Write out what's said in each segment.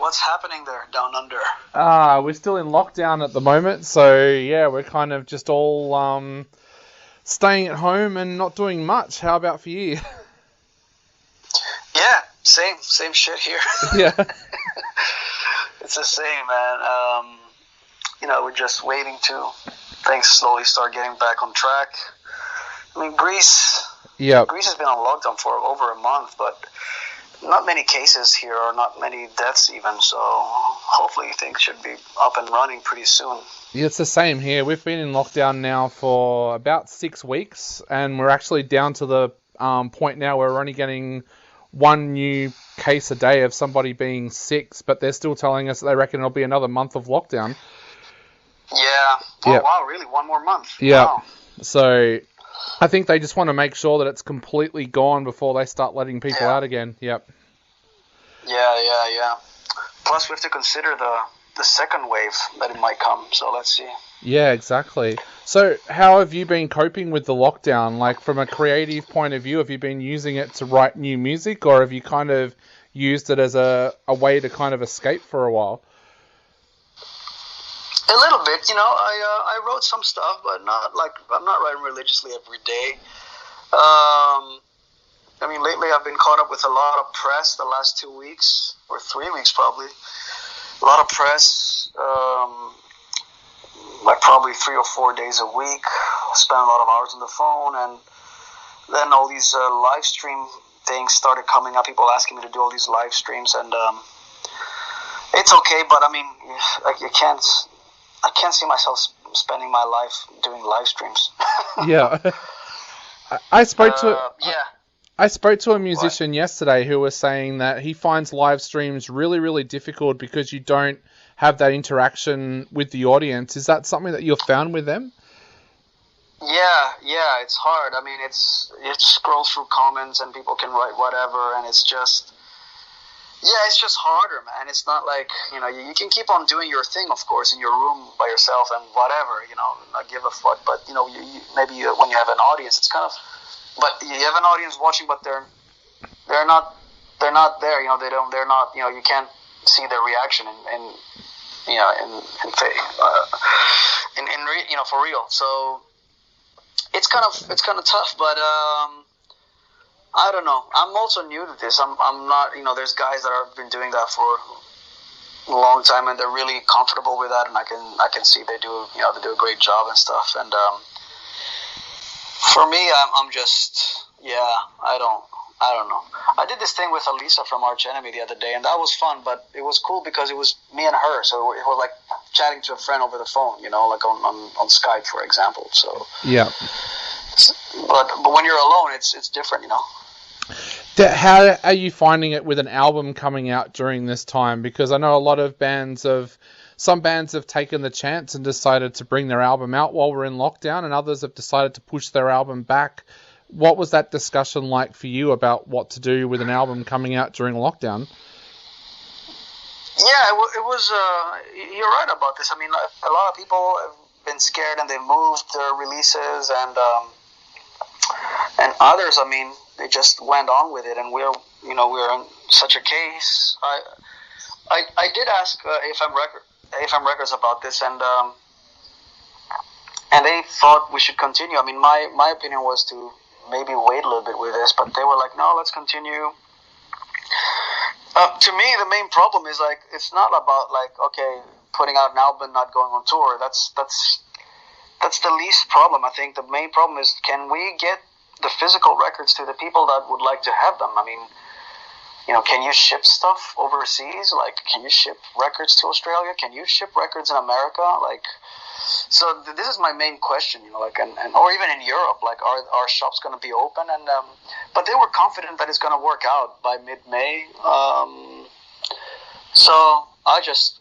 What's happening there down under? We're still in lockdown at the moment, so yeah, we're kind of just all staying at home and not doing much. How about for you? Yeah, same shit here. Yeah. It's the same, man. We're just waiting to things slowly start getting back on track. I mean, Greece has been on lockdown for over a month, but not many cases here, or not many deaths even, so hopefully things should be up and running pretty soon. Yeah, it's the same here. We've been in lockdown now for about 6 weeks, and we're actually down to the point now where we're only getting one new case a day of somebody being sick, but they're still telling us that they reckon it'll be another month of lockdown. Yeah. Oh, wow, really? One more month? Yeah. Wow. So I think they just want to make sure that it's completely gone before they start letting people out again. Yep. Yeah. Plus, we have to consider the second wave that it might come, so let's see. Yeah, exactly. So how have you been coping with the lockdown? Like, from a creative point of view, have you been using it to write new music, or have you kind of used it as a way to kind of escape for a while? A little bit, I wrote some stuff, but I'm not writing religiously every day. Lately I've been caught up with a lot of press the last 2 weeks, or 3 weeks probably. A lot of press, like probably 3 or 4 days a week. Spent a lot of hours on the phone, and then all these live stream things started coming up. People asking me to do all these live streams, and it's okay, but I mean, I can't see myself spending my life doing live streams. Yeah. I spoke to a musician yesterday who was saying that he finds live streams really, really difficult because you don't have that interaction with the audience. Is that something that you've found with them? Yeah, it's hard. I mean, you have to scroll through comments and people can write whatever, and it's just harder, man. It's not like, you can keep on doing your thing, of course, in your room by yourself and whatever, not give a fuck. But, maybe when you have an audience, it's kind of, but you have an audience watching, but they're not there, they're not, you can't see their reaction for real. So it's kind of tough, but, I don't know. I'm also new to this. I'm not, there's guys that have been doing that for a long time, and they're really comfortable with that, and I can see they do a great job and stuff. And for me, I'm just, I don't know. I did this thing with Elisa from Arch Enemy the other day, and that was fun, but it was cool because it was me and her, so it was like chatting to a friend over the phone, like on Skype, for example. So yeah. But when you're alone, it's different, How are you finding it with an album coming out during this time? Because I know a lot of some bands have taken the chance and decided to bring their album out while we're in lockdown, and others have decided to push their album back. What was that discussion like for you about what to do with an album coming out during lockdown? Yeah, it was, you're right about this. I mean, a lot of people have been scared and they moved their releases, and others, I mean, they just went on with it, and we're in such a case. I did ask AFM Records about this, and they thought we should continue. I mean, my opinion was to maybe wait a little bit with this, but they were like, no, let's continue. To me, the main problem is, like, it's not about, like, okay, putting out an album, not going on tour. That's the least problem. I think the main problem is, can we get the physical records to the people that would like to have them? I mean, can you ship stuff overseas? Like, can you ship records to Australia? Can you ship records in America? Like, so this is my main question, like, and or even in Europe, like, are shops going to be open? And but they were confident that it's going to work out by mid-May. So I just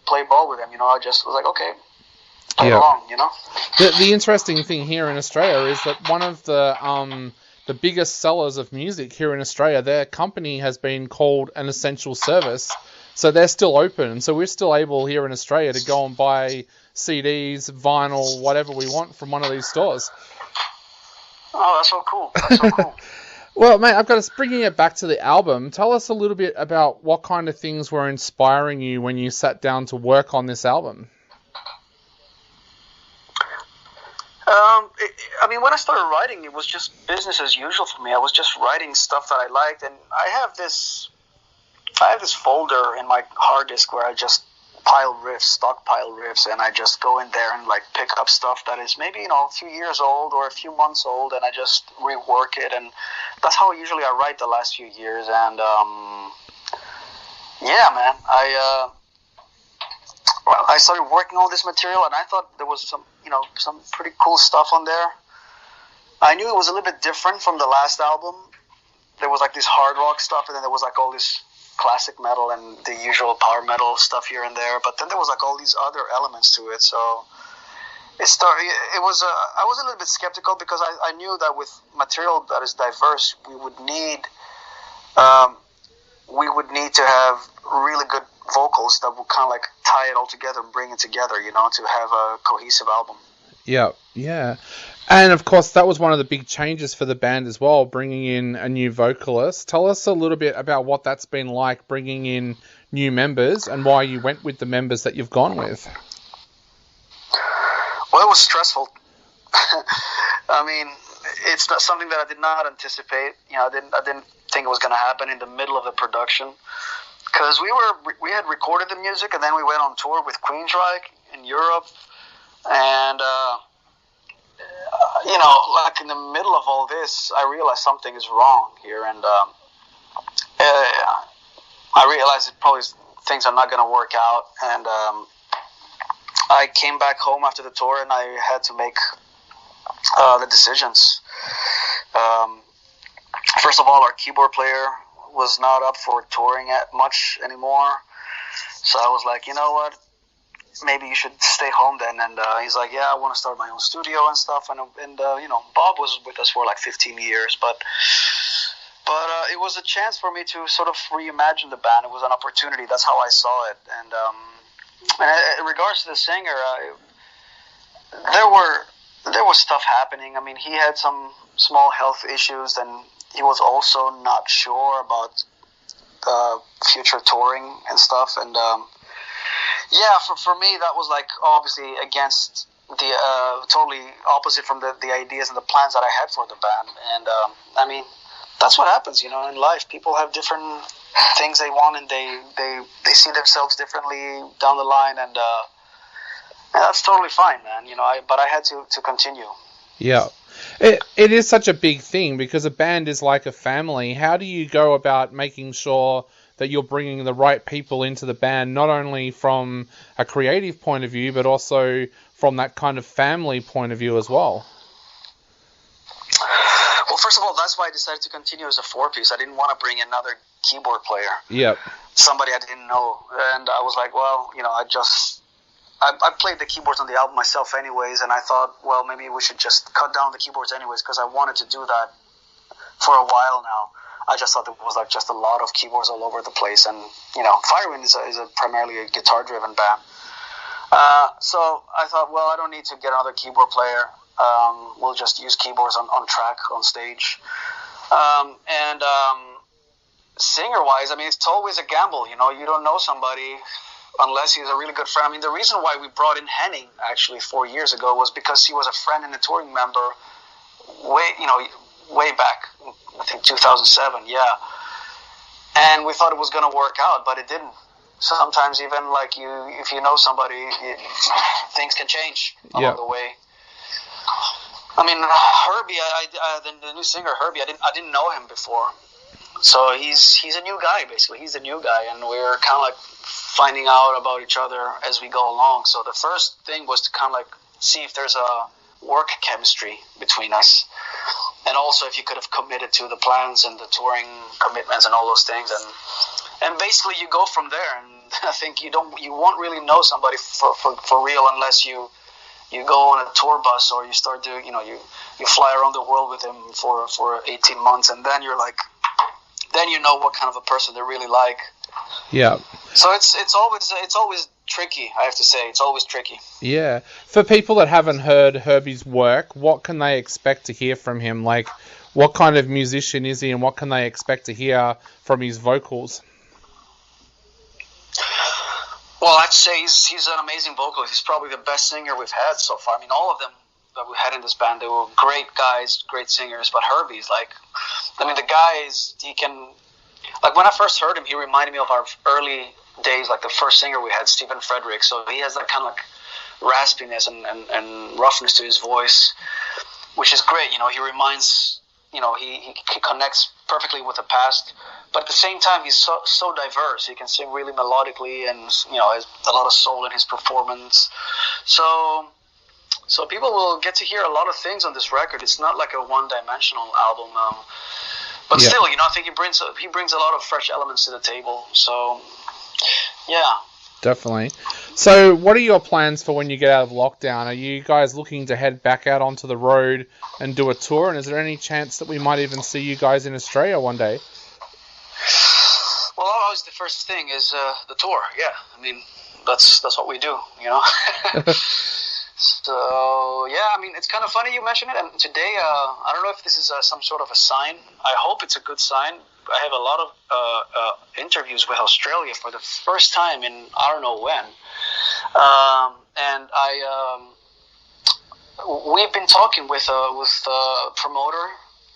play ball with them, I just was like, okay, play along, The interesting thing here in Australia is that one of the biggest sellers of music here in Australia, their company has been called an essential service. So they're still open, and so we're still able here in Australia to go and buy CDs, vinyl, whatever we want from one of these stores. Oh, that's so cool. Well, mate, I've got us bringing it back to the album. Tell us a little bit about what kind of things were inspiring you when you sat down to work on this album. I mean, when I started writing, it was just business as usual for me. I was just writing stuff that I liked, and I have this folder in my hard disk where I just stockpile riffs, and I just go in there and like pick up stuff that is maybe a few years old or a few months old, and I just rework it, and that's how usually I write the last few years. And yeah, man, I started working on this material, and I thought there was some pretty cool stuff on there. I knew it was a little bit different from the last album. There was like this hard rock stuff, and then there was like all this classic metal and the usual power metal stuff here and there. But then there was like all these other elements to it. So it started. It was. I was a little bit skeptical because I knew that with material that is diverse, we would need to have really good vocals that would kind of like tie it all together and bring it together, to have a cohesive album. Yeah. And of course, that was one of the big changes for the band as well, bringing in a new vocalist. Tell us a little bit about what that's been like, bringing in new members, and why you went with the members that you've gone with. Well, it was stressful. I mean, it's not something that I did not anticipate. I didn't think it was going to happen in the middle of the production, because we had recorded the music, and then we went on tour with Queensryche in Europe, and like in the middle of all this, I realized something is wrong here, and I realized that probably things are not going to work out, and I came back home after the tour, and I had to make the decisions. First of all, our keyboard player was not up for touring much anymore, so I was like, you know what? Maybe you should stay home then. And he's like, yeah, I want to start my own studio and stuff. And Bob was with us for like 15 years, but it was a chance for me to sort of reimagine the band. It was an opportunity. That's how I saw it. And in regards to the singer, there was stuff happening. I mean, he had some small health issues, and he was also not sure about future touring and stuff. And yeah, for me, that was like obviously against the totally opposite from the ideas and the plans that I had for the band. And I mean, that's what happens, in life. People have different things they want, and they see themselves differently down the line, and that's totally fine, man. But I had to continue. Yeah. It is such a big thing, because a band is like a family. How do you go about making sure that you're bringing the right people into the band, not only from a creative point of view, but also from that kind of family point of view as well? Well, first of all, that's why I decided to continue as a four-piece. I didn't want to bring another keyboard player. Yep. Somebody I didn't know. And I was like, well, I played the keyboards on the album myself anyways, and I thought, well, maybe we should just cut down the keyboards anyways, because I wanted to do that for a while now. I just thought there was like just a lot of keyboards all over the place, and Firewind is a primarily a guitar-driven band. So I thought, well, I don't need to get another keyboard player. We'll just use keyboards on track, on stage. Singer-wise, I mean, it's always a gamble. You don't know somebody unless he's a really good friend. I mean, the reason why we brought in Henning actually 4 years ago was because he was a friend and a touring member way back, I think 2007, yeah. And we thought it was going to work out, but it didn't. Sometimes even like if you know somebody, things can change along the way. I mean, Herbie, the new singer Herbie, I didn't know him before, so he's a new guy basically. He's a new guy, and we're kind of like finding out about each other as we go along. So the first thing was to kind of like see if there's a work chemistry between us, and also if you could have committed to the plans and the touring commitments and all those things, and basically you go from there. And I think you won't really know somebody for real unless you go on a tour bus, or you start doing, you fly around the world with him for 18 months, and then you're like, then you know what kind of a person they're really like. Yeah. So it's always tricky, I have to say. It's always tricky. Yeah. For people that haven't heard Herbie's work, what can they expect to hear from him? Like, what kind of musician is he, and what can they expect to hear from his vocals? Well, I'd say he's an amazing vocalist. He's probably the best singer we've had so far. I mean, all of them that we had in this band, they were great guys, great singers. But Herbie's the guy he can, like when I first heard him, he reminded me of our early days, like the first singer we had, Stephen Frederick. So he has that kind of like raspiness and roughness to his voice, which is great. He reminds, he connects perfectly with the past. But at the same time, he's so diverse. He can sing really melodically, and has a lot of soul in his performance. So people will get to hear a lot of things on this record. It's not like a one-dimensional album, but still, I think he brings a lot of fresh elements to the table. So, yeah. Definitely. So, what are your plans for when you get out of lockdown? Are you guys looking to head back out onto the road and do a tour? And is there any chance that we might even see you guys in Australia one day? Well, always the first thing is the tour. Yeah, I mean that's what we do. So yeah, I mean it's kind of funny you mentioned it. And today, I don't know if this is some sort of a sign. I hope it's a good sign. I have a lot of interviews with Australia for the first time in I don't know when, and we've been talking with a promoter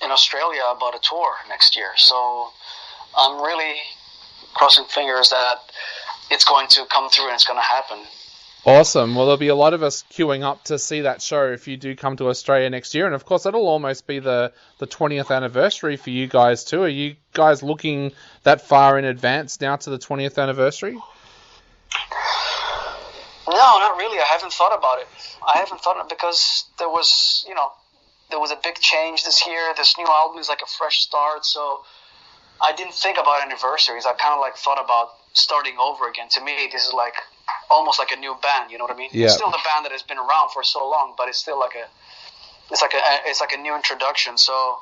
in Australia about a tour next year. So I'm really crossing fingers that it's going to come through and it's going to happen. Awesome. Well, there'll be a lot of us queuing up to see that show if you do come to Australia next year. And, of course, that'll almost be the 20th anniversary for you guys, too. Are you guys looking that far in advance now to the 20th anniversary? No, not really. I haven't thought about it. Because there was a big change this year. This new album is like a fresh start. So I didn't think about anniversaries. I kind of like thought about starting over again. To me, this is like almost like a new band. You know what I mean? Yeah. It's still the band that has been around for so long, but it's still like a new introduction. So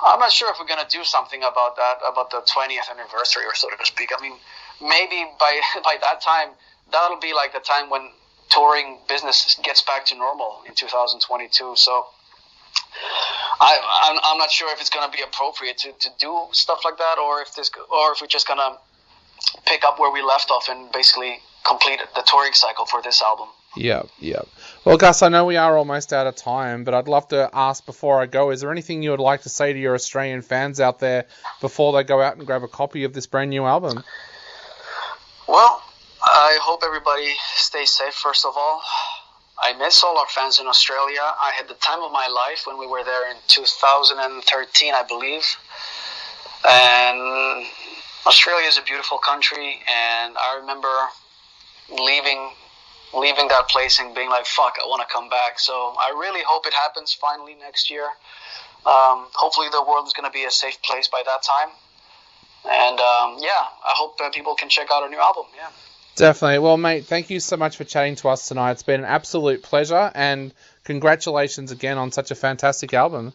I'm not sure if we're gonna do something about the 20th anniversary, or so to speak. I mean, maybe by that time, that'll be like the time when touring business gets back to normal in 2022. So I'm not sure if it's going to be appropriate to do stuff like that, or if we're just going to pick up where we left off and basically complete the touring cycle for this album. Yeah. Well, Gus, I know we are almost out of time, but I'd love to ask before I go, is there anything you would like to say to your Australian fans out there before they go out and grab a copy of this brand new album? Well, I hope everybody stays safe, first of all. I miss all our fans in Australia. I had the time of my life when we were there in 2013, I believe. And Australia is a beautiful country, and I remember leaving that place and being like, fuck, I want to come back. So I really hope it happens finally next year. Hopefully the world is going to be a safe place by that time. And I hope people can check out our new album. Yeah. Definitely. Well, mate, thank you so much for chatting to us tonight. It's been an absolute pleasure, and congratulations again on such a fantastic album.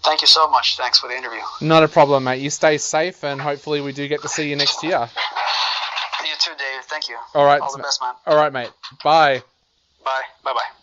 Thank you so much. Thanks for the interview. Not a problem, mate. You stay safe, and hopefully we do get to see you next year. You too, Dave. Thank you. All right. All the best, man. All right, mate. Bye. Bye. Bye-bye.